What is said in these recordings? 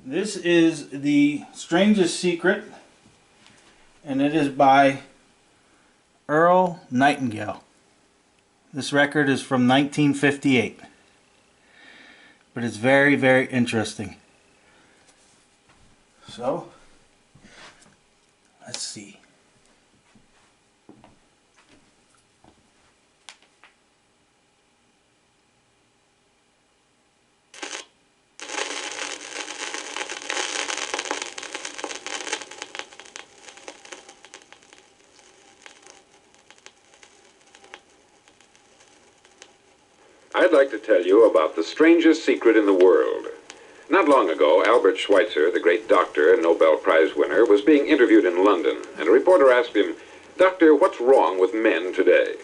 This is the Strangest Secret, and it is by Earl Nightingale. This record is from 1958, but it's very, very interesting. So, let's see. I'd like to tell you about the strangest secret in the world. Not long ago, Albert Schweitzer, the great doctor and Nobel Prize winner, was being interviewed in London, and a reporter asked him, "Doctor, what's wrong with men today?"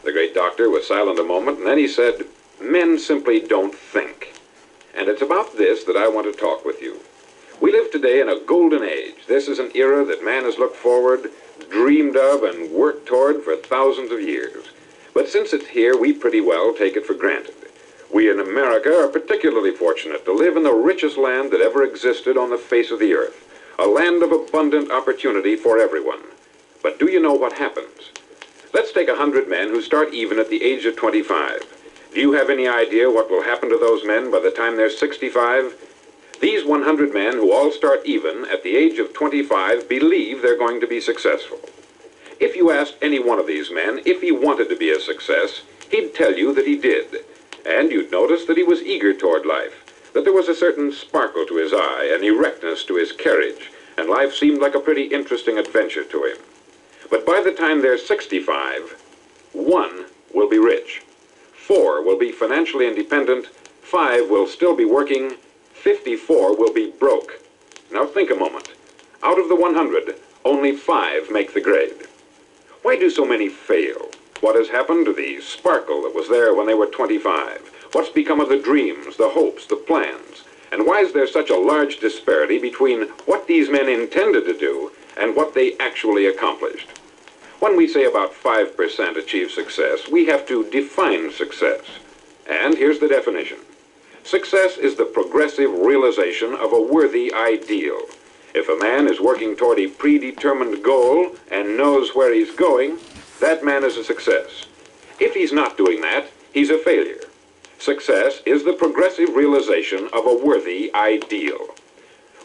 The great doctor was silent a moment, and then he said, "Men simply don't think." And it's about this that I want to talk with you. We live today in a golden age. This is an era that man has looked forward, dreamed of, and worked toward for thousands of years. But since it's here, we pretty well take it for granted. We in America are particularly fortunate to live in the richest land that ever existed on the face of the earth, a land of abundant opportunity for everyone. But do you know what happens? Let's take 100 men who start even at the age of 25. Do you have any idea what will happen to those men by the time they're 65? These 100 men who all start even at the age of 25 believe they're going to be successful. If you asked any one of these men if he wanted to be a success, he'd tell you that he did. And you'd notice that he was eager toward life, that there was a certain sparkle to his eye, an erectness to his carriage, and life seemed like a pretty interesting adventure to him. But by the time they're 65, 1 will be rich, 4 will be financially independent, 5 will still be working, 54 will be broke. Now think a moment. Out of the 100, only 5 make the grade. Why do so many fail? What has happened to the sparkle that was there when they were 25? What's become of the dreams, the hopes, the plans? And why is there such a large disparity between what these men intended to do and what they actually accomplished? When we say about 5% achieve success, we have to define success. And here's the definition. Success is the progressive realization of a worthy ideal. If a man is working toward a predetermined goal and knows where he's going, that man is a success. If he's not doing that, he's a failure. Success is the progressive realization of a worthy ideal.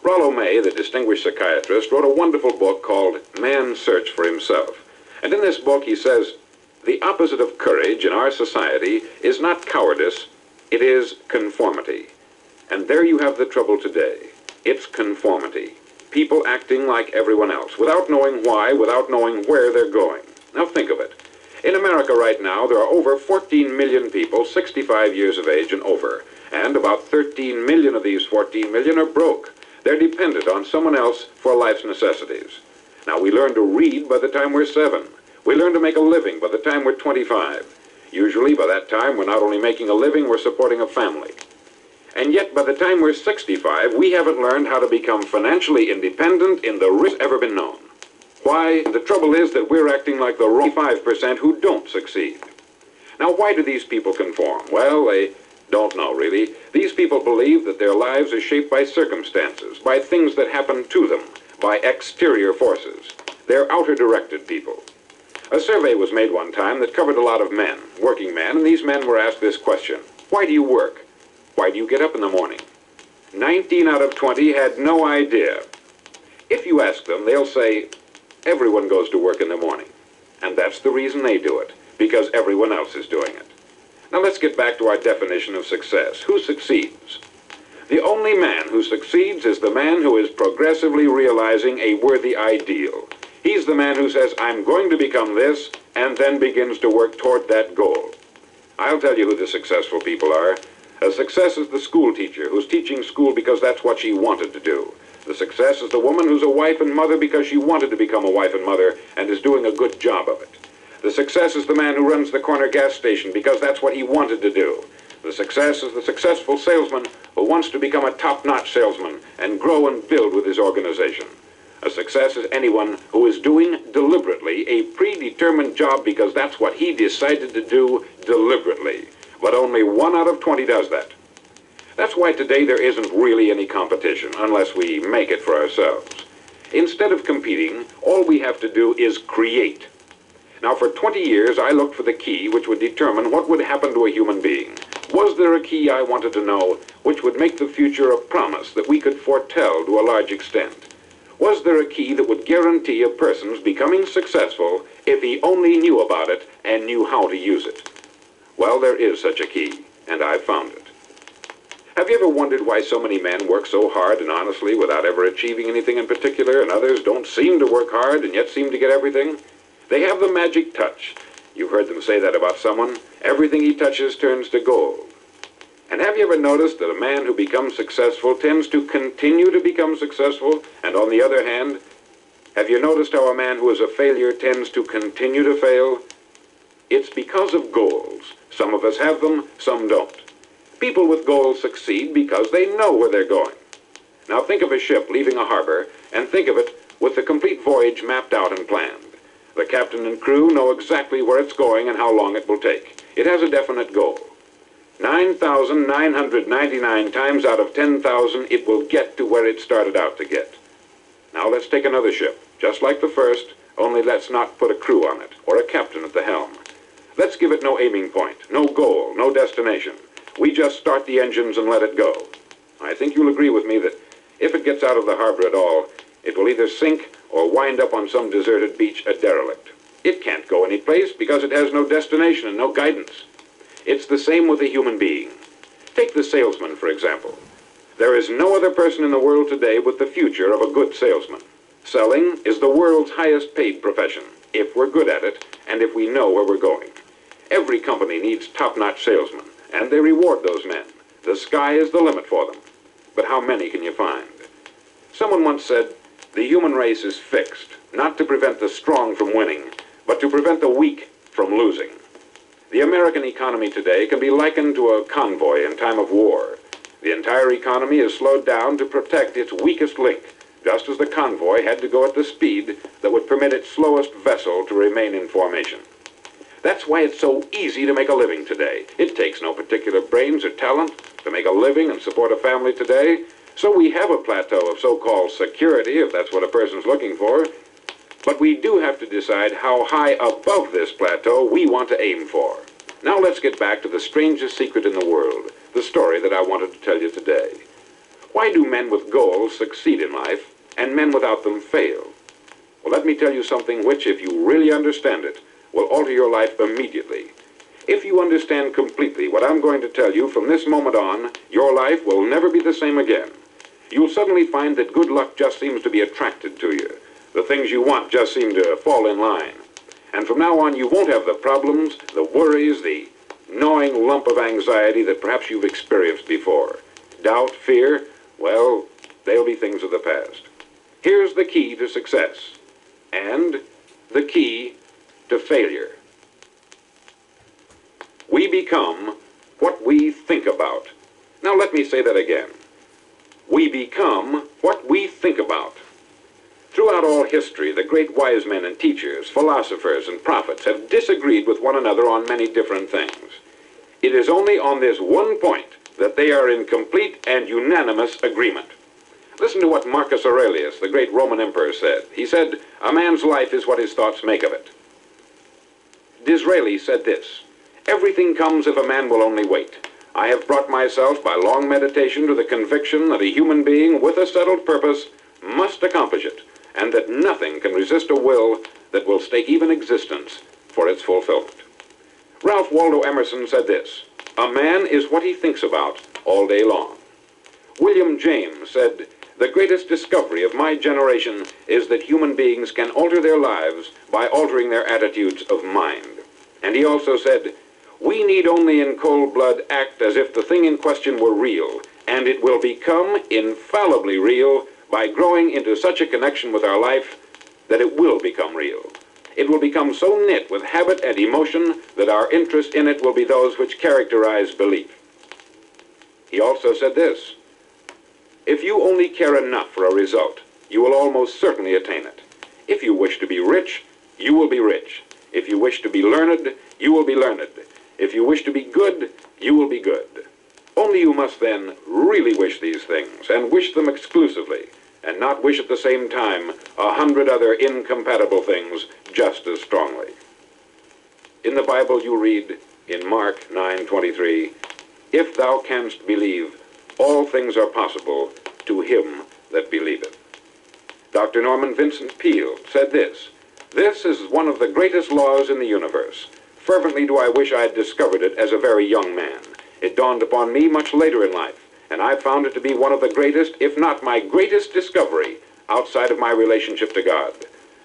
Rollo May, the distinguished psychiatrist, wrote a wonderful book called Man's Search for Himself. And in this book he says, the opposite of courage in our society is not cowardice, it is conformity. And there you have the trouble today. It's conformity. People acting like everyone else, without knowing why, without knowing where they're going. Now think of it. In America right now, there are over 14 million people 65 years of age and over, and about 13 million of these 14 million are broke. They're dependent on someone else for life's necessities. Now we learn to read by the time we're 7. We learn to make a living by the time we're 25. Usually by that time we're not only making a living, we're supporting a family. And yet, by the time we're 65, we haven't learned how to become financially independent in the richest ever been known. Why? The trouble is that we're acting like the wrong 5% who don't succeed. Now, why do these people conform? Well, they don't know, really. These people believe that their lives are shaped by circumstances, by things that happen to them, by exterior forces. They're outer-directed people. A survey was made one time that covered a lot of men, working men, and these men were asked this question. Why do you work? Why do you get up in the morning? 19 out of 20 had no idea. If you ask them, they'll say, everyone goes to work in the morning. And that's the reason they do it, because everyone else is doing it. Now let's get back to our definition of success. Who succeeds? The only man who succeeds is the man who is progressively realizing a worthy ideal. He's the man who says, I'm going to become this, and then begins to work toward that goal. I'll tell you who the successful people are. A success is the school teacher who's teaching school because that's what she wanted to do. The success is the woman who's a wife and mother because she wanted to become a wife and mother and is doing a good job of it. The success is the man who runs the corner gas station because that's what he wanted to do. The success is the successful salesman who wants to become a top-notch salesman and grow and build with his organization. A success is anyone who is doing deliberately a predetermined job because that's what he decided to do deliberately. But only 1 out of 20 does that. That's why today there isn't really any competition, unless we make it for ourselves. Instead of competing, all we have to do is create. Now, for 20 years, I looked for the key which would determine what would happen to a human being. Was there a key, I wanted to know, which would make the future a promise that we could foretell to a large extent? Was there a key that would guarantee a person's becoming successful if he only knew about it and knew how to use it? Well, there is such a key, and I've found it. Have you ever wondered why so many men work so hard and honestly without ever achieving anything in particular, and others don't seem to work hard and yet seem to get everything? They have the magic touch. You've heard them say that about someone. Everything he touches turns to gold. And have you ever noticed that a man who becomes successful tends to continue to become successful? And on the other hand, have you noticed how a man who is a failure tends to continue to fail? It's because of goals. Some of us have them, some don't. People with goals succeed because they know where they're going. Now think of a ship leaving a harbor, and think of it with the complete voyage mapped out and planned. The captain and crew know exactly where it's going and how long it will take. It has a definite goal. 9,999 times out of 10,000, it will get to where it started out to get. Now let's take another ship, just like the first, only let's not put a crew on it, or a captain at the helm. Let's give it no aiming point, no goal, no destination. We just start the engines and let it go. I think you'll agree with me that if it gets out of the harbor at all, it will either sink or wind up on some deserted beach a derelict. It can't go any place because it has no destination and no guidance. It's the same with a human being. Take the salesman, for example. There is no other person in the world today with the future of a good salesman. Selling is the world's highest paid profession, if we're good at it and if we know where we're going. Every company needs top-notch salesmen, and they reward those men. The sky is the limit for them. But how many can you find? Someone once said, the human race is fixed, not to prevent the strong from winning, but to prevent the weak from losing. The American economy today can be likened to a convoy in time of war. The entire economy is slowed down to protect its weakest link, just as the convoy had to go at the speed that would permit its slowest vessel to remain in formation. That's why it's so easy to make a living today. It takes no particular brains or talent to make a living and support a family today. So we have a plateau of so-called security, if that's what a person's looking for. But we do have to decide how high above this plateau we want to aim for. Now let's get back to the strangest secret in the world, the story that I wanted to tell you today. Why do men with goals succeed in life and men without them fail? Well, let me tell you something which, if you really understand it, will alter your life immediately. If you understand completely what I'm going to tell you from this moment on, your life will never be the same again. You'll suddenly find that good luck just seems to be attracted to you. The things you want just seem to fall in line. And from now on, you won't have the problems, the worries, the gnawing lump of anxiety that perhaps you've experienced before. Doubt, fear, well, they'll be things of the past. Here's the key to success, and the key to failure. We become what we think about. Now let me say that again. We become what we think about. Throughout all history, the great wise men and teachers, philosophers and prophets have disagreed with one another on many different things. It is only on this one point that they are in complete and unanimous agreement. Listen to what Marcus Aurelius, the great Roman emperor, said. He said, "A man's life is what his thoughts make of it." Disraeli said this, "Everything comes if a man will only wait. I have brought myself by long meditation to the conviction that a human being with a settled purpose must accomplish it, and that nothing can resist a will that will stake even existence for its fulfillment." Ralph Waldo Emerson said this, "A man is what he thinks about all day long." William James said, "The greatest discovery of my generation is that human beings can alter their lives by altering their attitudes of mind." And he also said, "We need only in cold blood act as if the thing in question were real, and it will become infallibly real by growing into such a connection with our life that it will become real. It will become so knit with habit and emotion that our interest in it will be those which characterize belief." He also said this, "If you only care enough for a result, you will almost certainly attain it. If you wish to be rich, you will be rich. If you wish to be learned, you will be learned. If you wish to be good, you will be good." Only you must then really wish these things, and wish them exclusively, and not wish at the same time 100 other incompatible things just as strongly. In the Bible you read, in Mark 9:23, "If thou canst believe, all things are possible to him that believeth." Dr. Norman Vincent Peale said this, "This is one of the greatest laws in the universe. Fervently do I wish I had discovered it as a very young man. It dawned upon me much later in life, and I found it to be one of the greatest, if not my greatest discovery, outside of my relationship to God.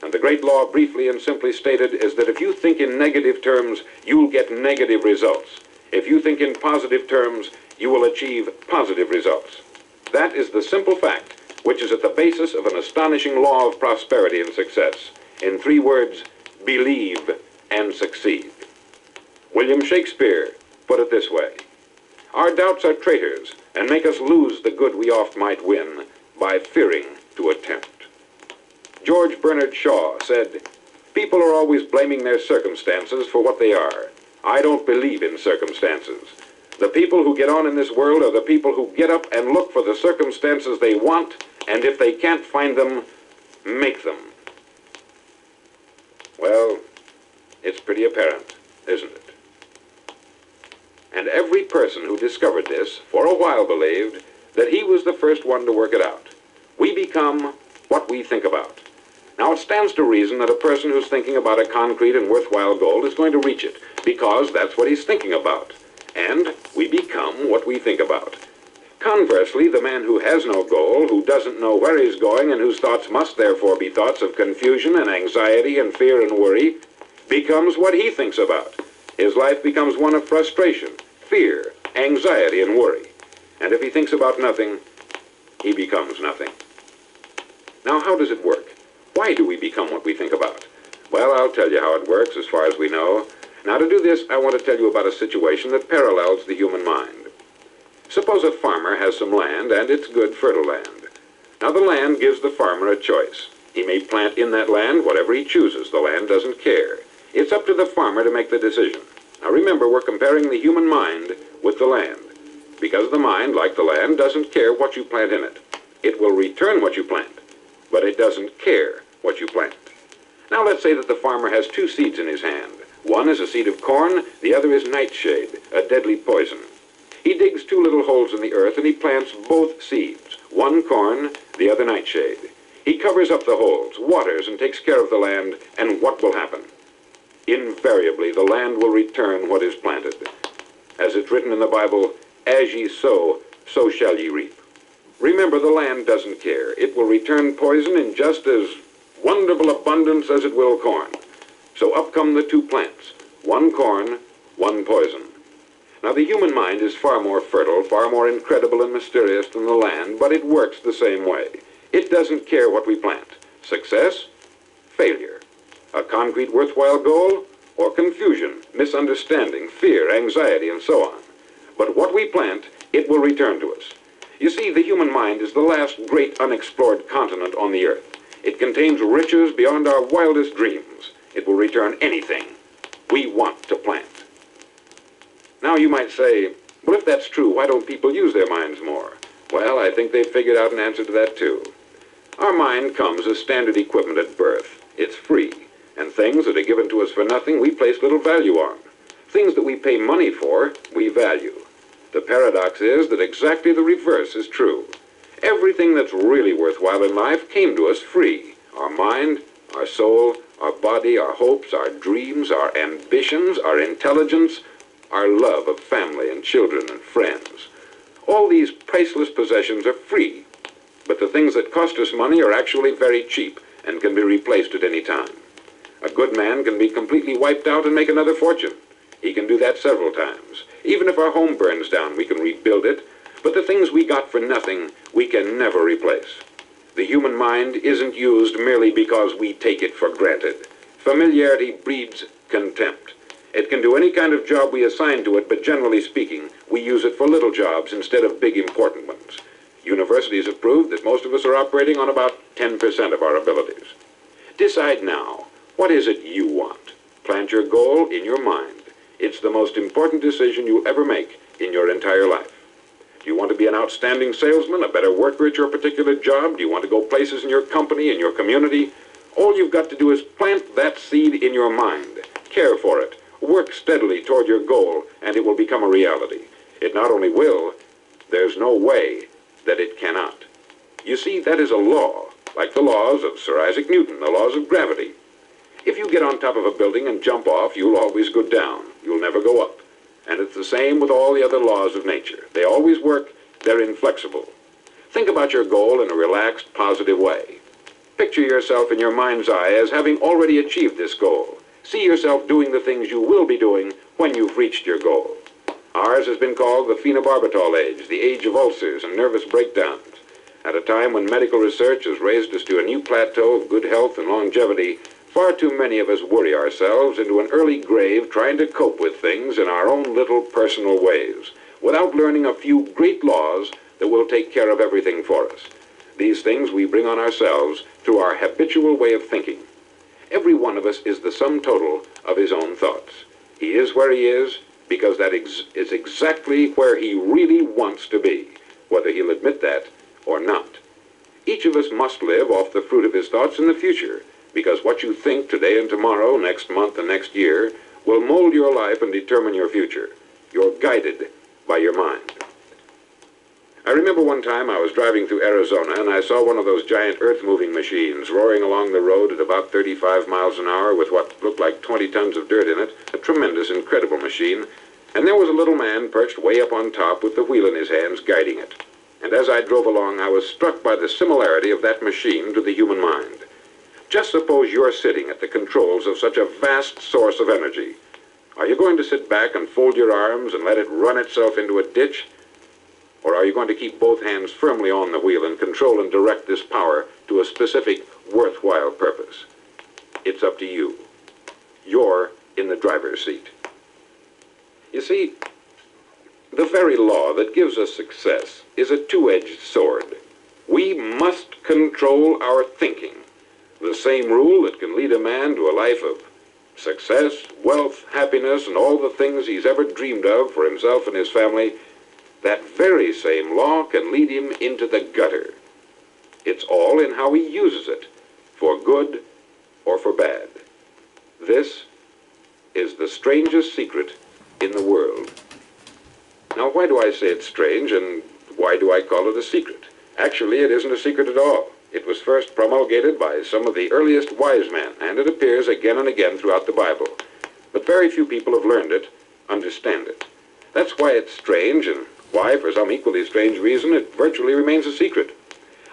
And the great law, briefly and simply stated, is that if you think in negative terms, you'll get negative results. If you think in positive terms, you will achieve positive results. That is the simple fact, which is at the basis of an astonishing law of prosperity and success. In 3 words, believe and succeed." William Shakespeare put it this way, "Our doubts are traitors, and make us lose the good we oft might win, by fearing to attempt." George Bernard Shaw said, "People are always blaming their circumstances for what they are. I don't believe in circumstances. The people who get on in this world are the people who get up and look for the circumstances they want, and if they can't find them, make them." Well, it's pretty apparent, isn't it? And every person who discovered this for a while believed that he was the first one to work it out. We become what we think about. Now it stands to reason that a person who's thinking about a concrete and worthwhile goal is going to reach it, because that's what he's thinking about. And we become what we think about. Conversely, the man who has no goal, who doesn't know where he's going, and whose thoughts must therefore be thoughts of confusion and anxiety and fear and worry, becomes what he thinks about. His life becomes one of frustration, fear, anxiety, and worry. And if he thinks about nothing, he becomes nothing. Now, how does it work? Why do we become what we think about? Well, I'll tell you how it works as far as we know. Now, to do this, I want to tell you about a situation that parallels the human mind. Suppose a farmer has some land, and it's good, fertile land. Now, the land gives the farmer a choice. He may plant in that land whatever he chooses. The land doesn't care. It's up to the farmer to make the decision. Now, remember, we're comparing the human mind with the land, because the mind, like the land, doesn't care what you plant in it. It will return what you plant, but it doesn't care what you plant. Now, let's say that the farmer has 2 seeds in his hand. One is a seed of corn, the other is nightshade, a deadly poison. He digs 2 little holes in the earth and he plants both seeds, one corn, the other nightshade. He covers up the holes, waters, and takes care of the land, and what will happen? Invariably, the land will return what is planted. As it's written in the Bible, "As ye sow, so shall ye reap." Remember, the land doesn't care. It will return poison in just as wonderful abundance as it will corn. So up come the 2 plants, one corn, one poison. Now, the human mind is far more fertile, far more incredible and mysterious than the land, but it works the same way. It doesn't care what we plant. Success, failure. A concrete worthwhile goal, or confusion, misunderstanding, fear, anxiety, and so on. But what we plant, it will return to us. You see, the human mind is the last great unexplored continent on the earth. It contains riches beyond our wildest dreams. It will return anything we want to plant. Now you might say, well, if that's true, why don't people use their minds more? Well, I think they've figured out an answer to that too. Our mind comes as standard equipment at birth. It's free, and things that are given to us for nothing we place little value on. Things that we pay money for, we value. The paradox is that exactly the reverse is true. Everything that's really worthwhile in life came to us free. Our mind, our soul, our body, our hopes, our dreams, our ambitions, our intelligence, our love of family and children and friends. All these priceless possessions are free, but the things that cost us money are actually very cheap and can be replaced at any time. A good man can be completely wiped out and make another fortune. He can do that several times. Even if our home burns down, we can rebuild it, but the things we got for nothing, we can never replace. The human mind isn't used merely because we take it for granted. Familiarity breeds contempt. It can do any kind of job we assign to it, but generally speaking, we use it for little jobs instead of big important ones. Universities have proved that most of us are operating on about 10% of our abilities. Decide now, what is it you want? Plant your goal in your mind. It's the most important decision you'll ever make in your entire life. Do you want to be an outstanding salesman, a better worker at your particular job? Do you want to go places in your company, in your community? All you've got to do is plant that seed in your mind, care for it, work steadily toward your goal, and it will become a reality. It not only will, there's no way that it cannot. You see, that is a law, like the laws of Sir Isaac Newton, the laws of gravity. If you get on top of a building and jump off, you'll always go down. You'll never go up. And it's the same with all the other laws of nature. They always work. They're inflexible. Think about your goal in a relaxed, positive way. Picture yourself in your mind's eye as having already achieved this goal. See yourself doing the things you will be doing when you've reached your goal. Ours has been called the phenobarbital age, the age of ulcers and nervous breakdowns. At a time when medical research has raised us to a new plateau of good health and longevity, far too many of us worry ourselves into an early grave trying to cope with things in our own little personal ways, without learning a few great laws that will take care of everything for us. These things we bring on ourselves through our habitual way of thinking. Every one of us is the sum total of his own thoughts. He is where he is because that is exactly where he really wants to be, whether he'll admit that or not. Each of us must live off the fruit of his thoughts in the future, because what you think today and tomorrow, next month and next year, will mold your life and determine your future. You're guided by your mind. I remember one time I was driving through Arizona and I saw one of those giant earth-moving machines roaring along the road at about 35 miles an hour with what looked like 20 tons of dirt in it, a tremendous, incredible machine, and there was a little man perched way up on top with the wheel in his hands guiding it. And as I drove along, I was struck by the similarity of that machine to the human mind. Just suppose you're sitting at the controls of such a vast source of energy. Are you going to sit back and fold your arms and let it run itself into a ditch? Or are you going to keep both hands firmly on the wheel and control and direct this power to a specific, worthwhile purpose? It's up to you. You're in the driver's seat. You see, the very law that gives us success is a two-edged sword. We must control our thinking. The same rule that can lead a man to a life of success, wealth, happiness, and all the things he's ever dreamed of for himself and his family, that very same law can lead him into the gutter. It's all in how he uses it, for good or for bad. This is the strangest secret in the world. Now, why do I say it's strange, and why do I call it a secret? Actually, it isn't a secret at all. It was first promulgated by some of the earliest wise men, and it appears again and again throughout the Bible. But very few people have learned it, understand it. That's why it's strange, and why, for some equally strange reason, it virtually remains a secret.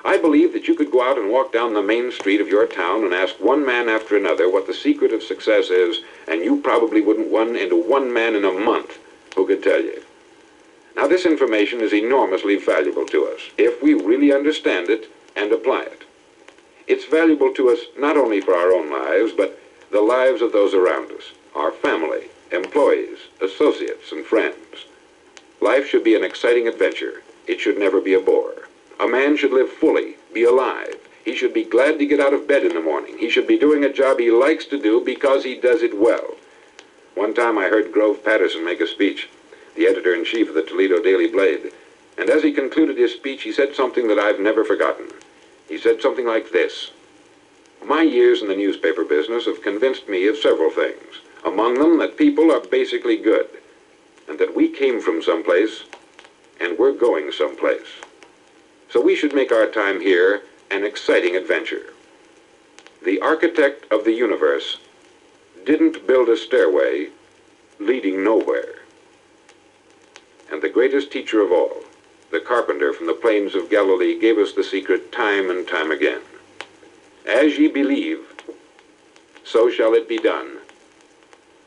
I believe that you could go out and walk down the main street of your town and ask one man after another what the secret of success is, and you probably wouldn't run into one man in a month who could tell you. Now, this information is enormously valuable to us if we really understand it and apply it. It's valuable to us not only for our own lives, but the lives of those around us, our family, employees, associates, and friends. Life should be an exciting adventure. It should never be a bore. A man should live fully, be alive. He should be glad to get out of bed in the morning. He should be doing a job he likes to do because he does it well. One time I heard Grove Patterson make a speech, the editor-in-chief of the Toledo Daily Blade, and as he concluded his speech, he said something that I've never forgotten. He said something like this: "My years in the newspaper business have convinced me of several things, among them that people are basically good, and that we came from someplace, and we're going someplace. So we should make our time here an exciting adventure. The architect of the universe didn't build a stairway leading nowhere. And the greatest teacher of all, the carpenter from the plains of Galilee, gave us the secret time and time again. As ye believe, so shall it be done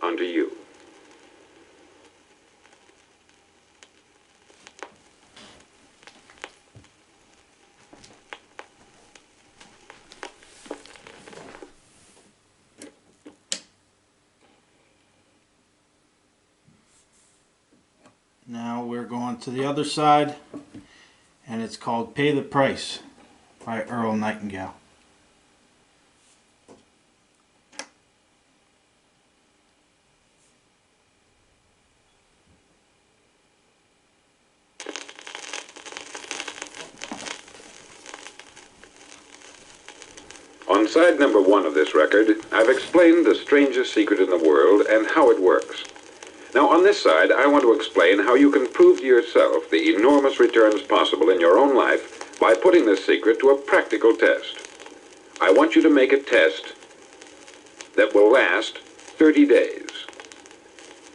unto you." Now we're going to the other side, and it's called Pay the Price by Earl Nightingale. On side number 1 of this record, I've explained the strangest secret in the world and how it works. Now, on this side, I want to explain how you can prove to yourself the enormous returns possible in your own life by putting this secret to a practical test. I want you to make a test that will last 30 days.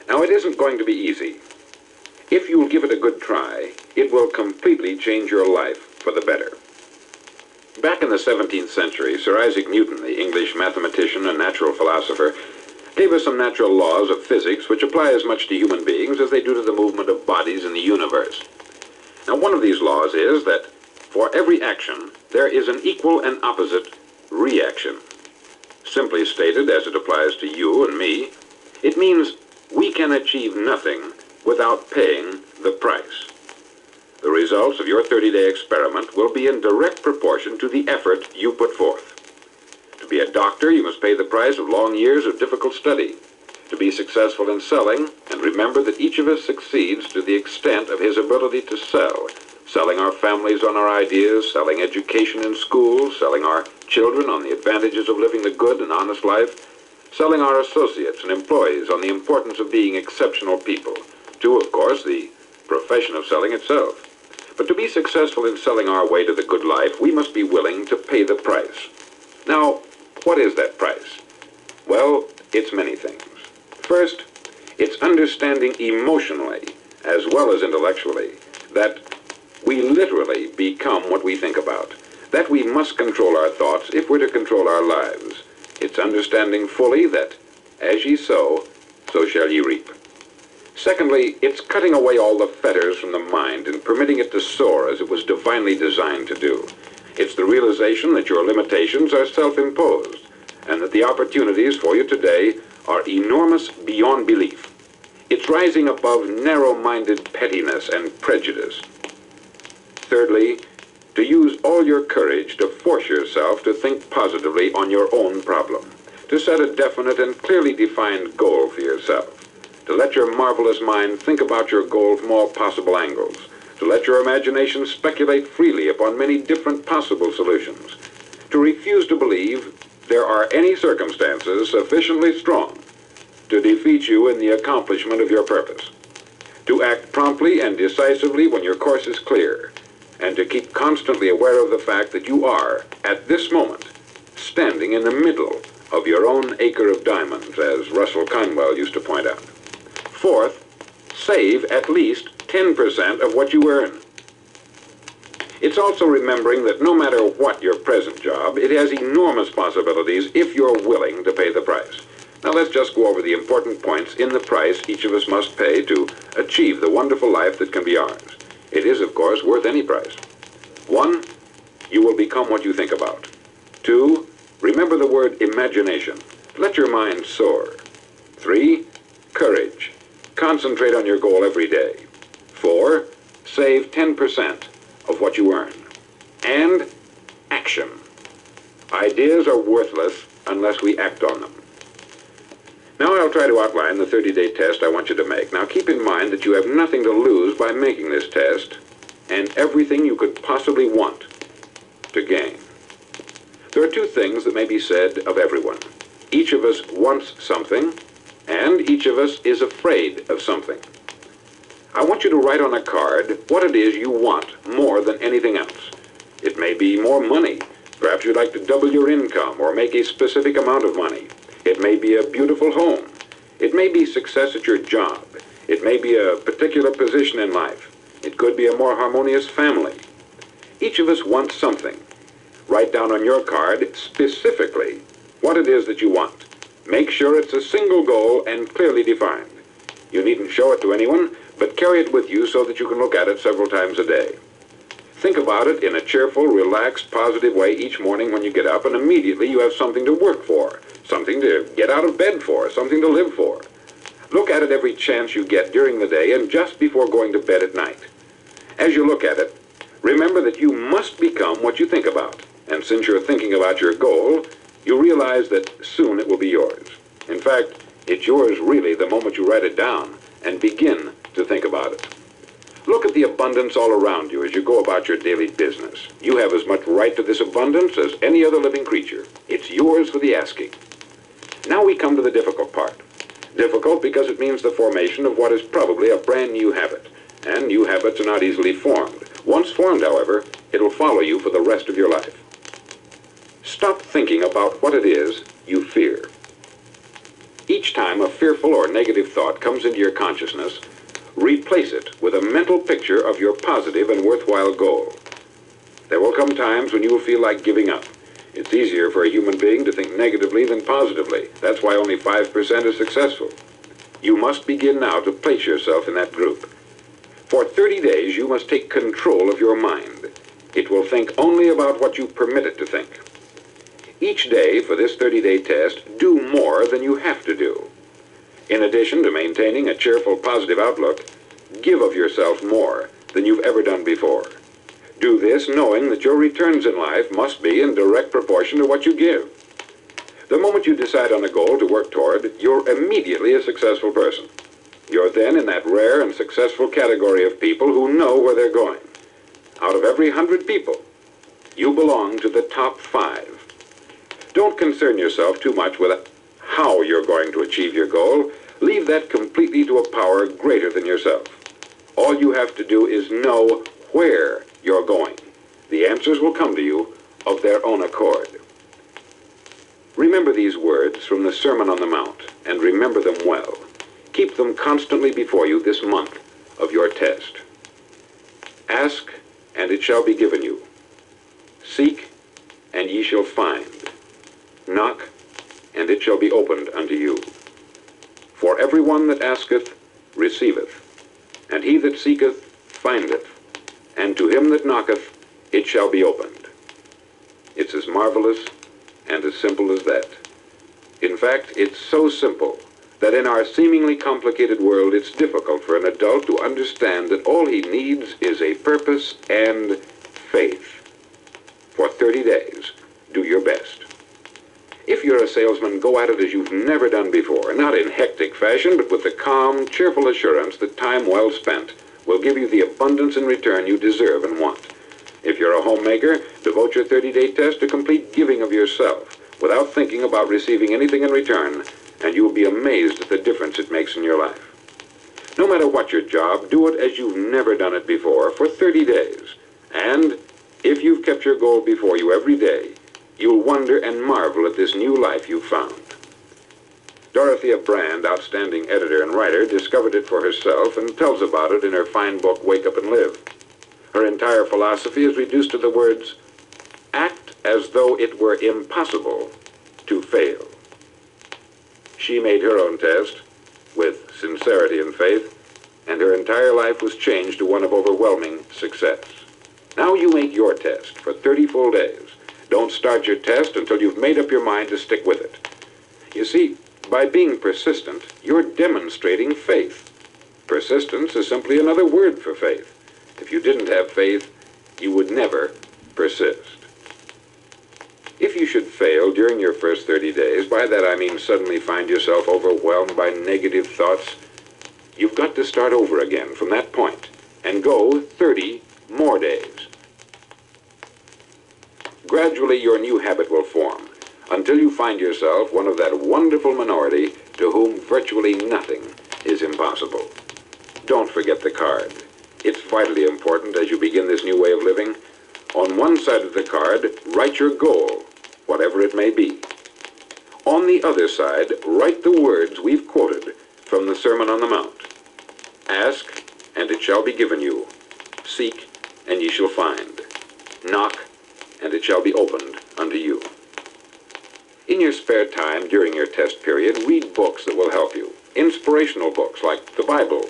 Now, it isn't going to be easy. If you'll give it a good try, it will completely change your life for the better. Back in the 17th century, Sir Isaac Newton, the English mathematician and natural philosopher, gave us some natural laws of physics which apply as much to human beings as they do to the movement of bodies in the universe. Now, one of these laws is that for every action, there is an equal and opposite reaction. Simply stated, as it applies to you and me, it means we can achieve nothing without paying the price. The results of your 30-day experiment will be in direct proportion to the effort you put forth. To be a doctor, you must pay the price of long years of difficult study. To be successful in selling, and remember that each of us succeeds to the extent of his ability to sell. Selling our families on our ideas, selling education in schools, selling our children on the advantages of living the good and honest life, selling our associates and employees on the importance of being exceptional people, to, of course, the profession of selling itself. But to be successful in selling our way to the good life, we must be willing to pay the price. Now, what is that price? Well, it's many things. First, it's understanding emotionally, as well as intellectually, that we literally become what we think about, that we must control our thoughts if we're to control our lives. It's understanding fully that, as ye sow, so shall ye reap. Secondly, it's cutting away all the fetters from the mind and permitting it to soar as it was divinely designed to do. It's the realization that your limitations are self-imposed and that the opportunities for you today are enormous beyond belief. It's rising above narrow-minded pettiness and prejudice. Thirdly, to use all your courage to force yourself to think positively on your own problem, to set a definite and clearly defined goal for yourself, to let your marvelous mind think about your goal from all possible angles, to let your imagination speculate freely upon many different possible solutions, to refuse to believe there are any circumstances sufficiently strong to defeat you in the accomplishment of your purpose, to act promptly and decisively when your course is clear, and to keep constantly aware of the fact that you are, at this moment, standing in the middle of your own acre of diamonds, as Russell Conwell used to point out. Fourth, save at least 10% of what you earn. It's also remembering that no matter what your present job, it has enormous possibilities if you're willing to pay the price. Now let's just go over the important points in the price each of us must pay to achieve the wonderful life that can be ours. It is, of course, worth any price. 1, you will become what you think about. 2, remember the word imagination. Let your mind soar. 3, courage. Concentrate on your goal every day. 4, save 10% of what you earn. And action. Ideas are worthless unless we act on them. Now I'll try to outline the 30-day test I want you to make. Now keep in mind that you have nothing to lose by making this test, and everything you could possibly want to gain. There are 2 things that may be said of everyone. Each of us wants something, and each of us is afraid of something. I want you to write on a card what it is you want more than anything else. It may be more money. Perhaps you'd like to double your income or make a specific amount of money. It may be a beautiful home. It may be success at your job. It may be a particular position in life. It could be a more harmonious family. Each of us wants something. Write down on your card specifically what it is that you want. Make sure it's a single goal and clearly defined. You needn't show it to anyone, but carry it with you so that you can look at it several times a day. Think about it in a cheerful, relaxed, positive way each morning when you get up, and immediately you have something to work for, something to get out of bed for, something to live for. Look at it every chance you get during the day and just before going to bed at night. As you look at it, remember that you must become what you think about, and since you're thinking about your goal, you realize that soon it will be yours. In fact, it's yours really the moment you write it down and begin to think about it. Look at the abundance all around you as you go about your daily business. You have as much right to this abundance as any other living creature. It's yours for the asking. Now we come to the difficult part. Difficult because it means the formation of what is probably a brand new habit. And new habits are not easily formed. Once formed, however, it'll follow you for the rest of your life. Stop thinking about what it is you fear. Each time a fearful or negative thought comes into your consciousness, replace it with a mental picture of your positive and worthwhile goal. There will come times when you will feel like giving up. It's easier for a human being to think negatively than positively. That's why only 5% are successful. You must begin now to place yourself in that group. For 30 days, you must take control of your mind. It will think only about what you permit it to think. Each day for this 30-day test, do more than you have to do. In addition to maintaining a cheerful, positive outlook, give of yourself more than you've ever done before. Do this knowing that your returns in life must be in direct proportion to what you give. The moment you decide on a goal to work toward, you're immediately a successful person. You're then in that rare and successful category of people who know where they're going. Out of every 100 people, you belong to the top 5. Don't concern yourself too much with how you're going to achieve your goal. Leave that completely to a power greater than yourself. All you have to do is know where you're going. The answers will come to you of their own accord. Remember these words from the Sermon on the Mount, and remember them well. Keep them constantly before you this month of your test. Ask, and it shall be given you. Seek, and ye shall find. Knock, and it shall be opened unto you. For every one that asketh receiveth, and he that seeketh findeth, and to him that knocketh it shall be opened. It's as marvelous and as simple as that. In fact, it's so simple that in our seemingly complicated world it's difficult for an adult to understand that all he needs is a purpose and faith. For 30 days, do your best. If you're a salesman, go at it as you've never done before, not in hectic fashion, but with the calm, cheerful assurance that time well spent will give you the abundance in return you deserve and want. If you're a homemaker, devote your 30-day test to complete giving of yourself without thinking about receiving anything in return, and you'll be amazed at the difference it makes in your life. No matter what your job, do it as you've never done it before for 30 days. And if you've kept your goal before you every day, you'll wonder and marvel at this new life you've found. Dorothea Brand, outstanding editor and writer, discovered it for herself and tells about it in her fine book, Wake Up and Live. Her entire philosophy is reduced to the words, act as though it were impossible to fail. She made her own test with sincerity and faith, and her entire life was changed to one of overwhelming success. Now you make your test for 30 full days. Don't start your test until you've made up your mind to stick with it. You see, by being persistent, you're demonstrating faith. Persistence is simply another word for faith. If you didn't have faith, you would never persist. If you should fail during your first 30 days, by that I mean suddenly find yourself overwhelmed by negative thoughts, you've got to start over again from that point and go 30 more days. Gradually, your new habit will form until you find yourself one of that wonderful minority to whom virtually nothing is impossible. Don't forget the card. It's vitally important as you begin this new way of living. On one side of the card, write your goal, whatever it may be. On the other side, write the words we've quoted from the Sermon on the Mount. Ask, and it shall be given you. Seek, and ye shall find. Knock, and it shall be opened unto you. In your spare time during your test period, read books that will help you. Inspirational books like the Bible,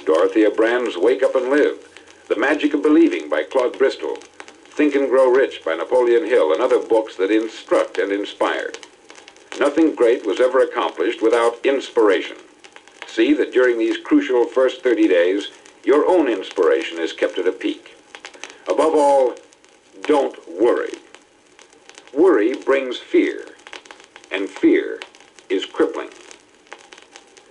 Dorothea Brand's Wake Up and Live, The Magic of Believing by Claude Bristol, Think and Grow Rich by Napoleon Hill, and other books that instruct and inspire. Nothing great was ever accomplished without inspiration. See that during these crucial first 30 days, your own inspiration is kept at a peak. Above all, don't worry. Worry brings fear, and fear is crippling.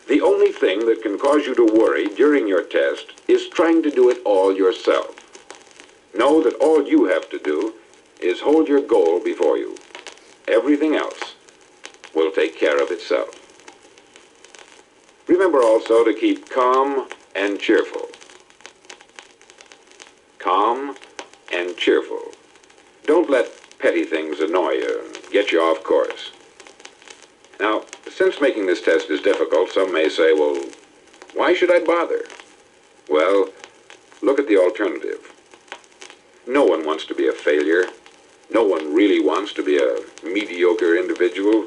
The only thing that can cause you to worry during your test is trying to do it all yourself. Know that all you have to do is hold your goal before you. Everything else will take care of itself. Remember also to keep calm and cheerful. Calm and cheerful. Don't let petty things annoy you and get you off course. Now, since making this test is difficult, some may say, well, why should I bother? Well, look at the alternative. No one wants to be a failure. No one really wants to be a mediocre individual.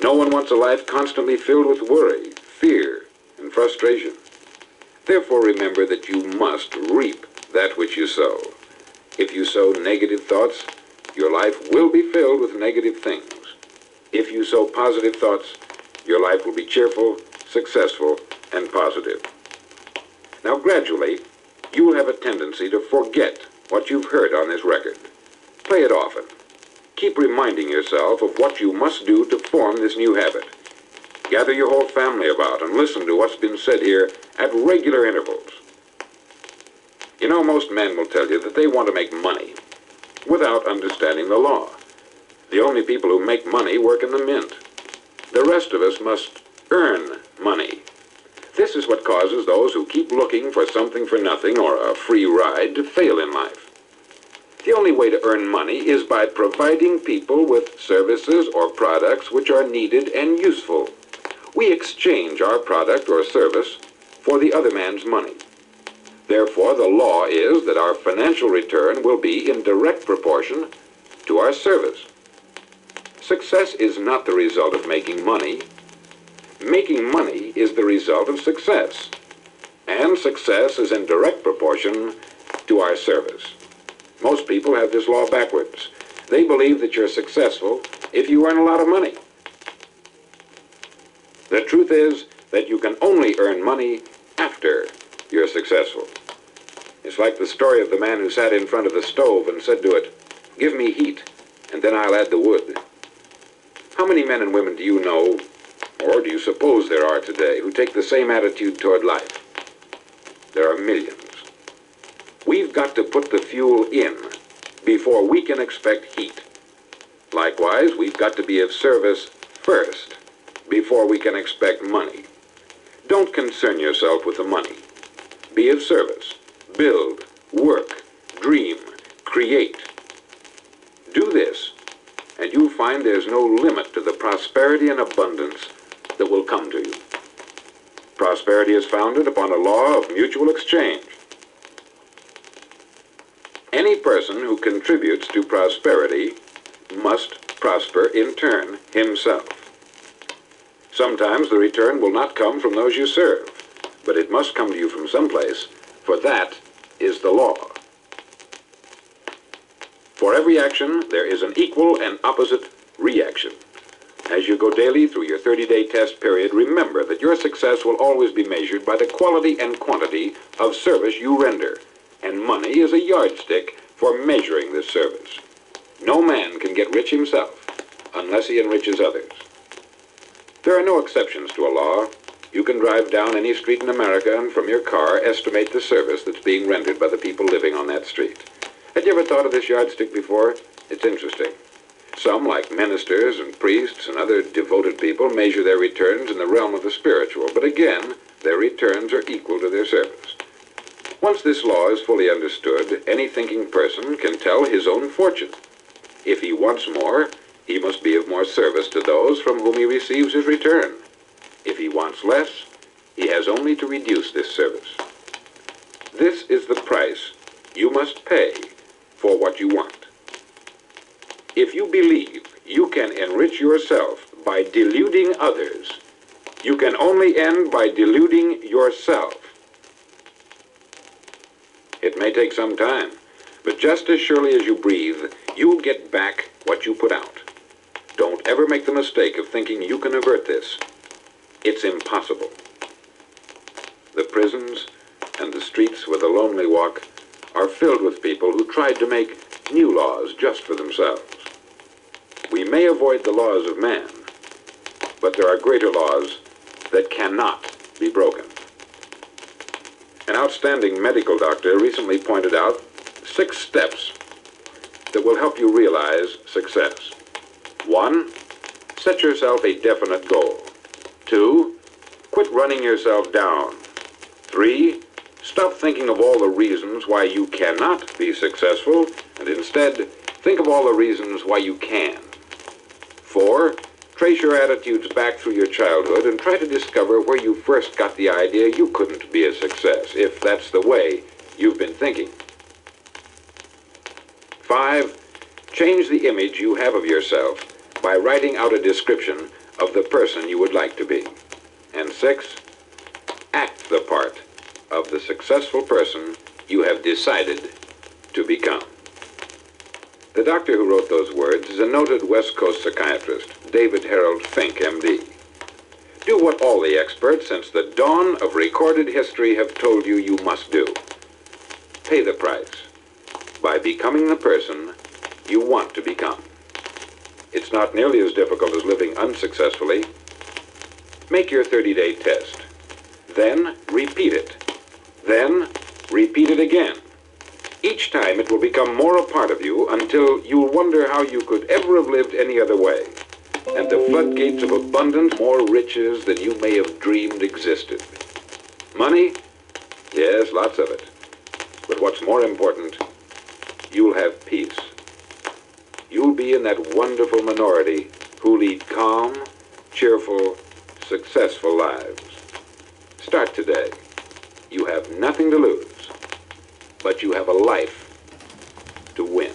No one wants a life constantly filled with worry, fear, and frustration. Therefore, remember that you must reap that which you sow. If you sow negative thoughts, your life will be filled with negative things. If you sow positive thoughts, your life will be cheerful, successful, and positive. Now, gradually, you will have a tendency to forget what you've heard on this record. Play it often. Keep reminding yourself of what you must do to form this new habit. Gather your whole family about and listen to what's been said here at regular intervals. You know, most men will tell you that they want to make money without understanding the law. The only people who make money work in the mint. The rest of us must earn money. This is what causes those who keep looking for something for nothing or a free ride to fail in life. The only way to earn money is by providing people with services or products which are needed and useful. We exchange our product or service for the other man's money. Therefore, the law is that our financial return will be in direct proportion to our service. Success is not the result of making money. Making money is the result of success. And success is in direct proportion to our service. Most people have this law backwards. They believe that you're successful if you earn a lot of money. The truth is that you can only earn money after you're successful. It's like the story of the man who sat in front of the stove and said to it, "Give me heat, and then I'll add the wood." How many men and women do you know, or do you suppose there are today, who take the same attitude toward life? There are millions. We've got to put the fuel in before we can expect heat. Likewise, we've got to be of service first before we can expect money. Don't concern yourself with the money. Be of service. Build, work, dream, create. Do this, and you'll find there's no limit to the prosperity and abundance that will come to you. Prosperity is founded upon a law of mutual exchange. Any person who contributes to prosperity must prosper in turn himself. Sometimes the return will not come from those you serve, but it must come to you from someplace, for that is the law. For every action, there is an equal and opposite reaction. As you go daily through your 30-day test period, remember that your success will always be measured by the quality and quantity of service you render, and money is a yardstick for measuring this service. No man can get rich himself unless he enriches others. There are no exceptions to a law. You can drive down any street in America and from your car estimate the service that's being rendered by the people living on that street. Had you ever thought of this yardstick before? It's interesting. Some, like ministers and priests and other devoted people, measure their returns in the realm of the spiritual, but again, their returns are equal to their service. Once this law is fully understood, any thinking person can tell his own fortune. If he wants more, he must be of more service to those from whom he receives his return. If he wants less, he has only to reduce this service. This is the price you must pay for what you want. If you believe you can enrich yourself by deluding others, you can only end by deluding yourself. It may take some time, but just as surely as you breathe, you'll get back what you put out. Don't ever make the mistake of thinking you can avert this. It's impossible. The prisons and the streets where the lonely walk are filled with people who tried to make new laws just for themselves. We may avoid the laws of man, but there are greater laws that cannot be broken. An outstanding medical doctor recently pointed out 6 steps that will help you realize success. 1. Set yourself a definite goal. 2. Quit running yourself down. 3. Stop thinking of all the reasons why you cannot be successful, and instead think of all the reasons why you can. 4. Trace your attitudes back through your childhood and try to discover where you first got the idea you couldn't be a success, if that's the way you've been thinking. 5. Change the image you have of yourself by writing out a description of the person you would like to be. And 6. Act the part of the successful person you have decided to become. The doctor who wrote those words is a noted West Coast psychiatrist, David Harold Fink, M.D. Do what all the experts since the dawn of recorded history have told you you must do. Pay the price by becoming the person you want to become. It's not nearly as difficult as living unsuccessfully. Make your 30-day test. Then repeat it. Then repeat it again. Each time it will become more a part of you until you'll wonder how you could ever have lived any other way. And the floodgates of abundance, more riches than you may have dreamed existed. Money? Yes, lots of it. But what's more important, you'll have peace. You'll be in that wonderful minority who lead calm, cheerful, successful lives. Start today. You have nothing to lose, but you have a life to win.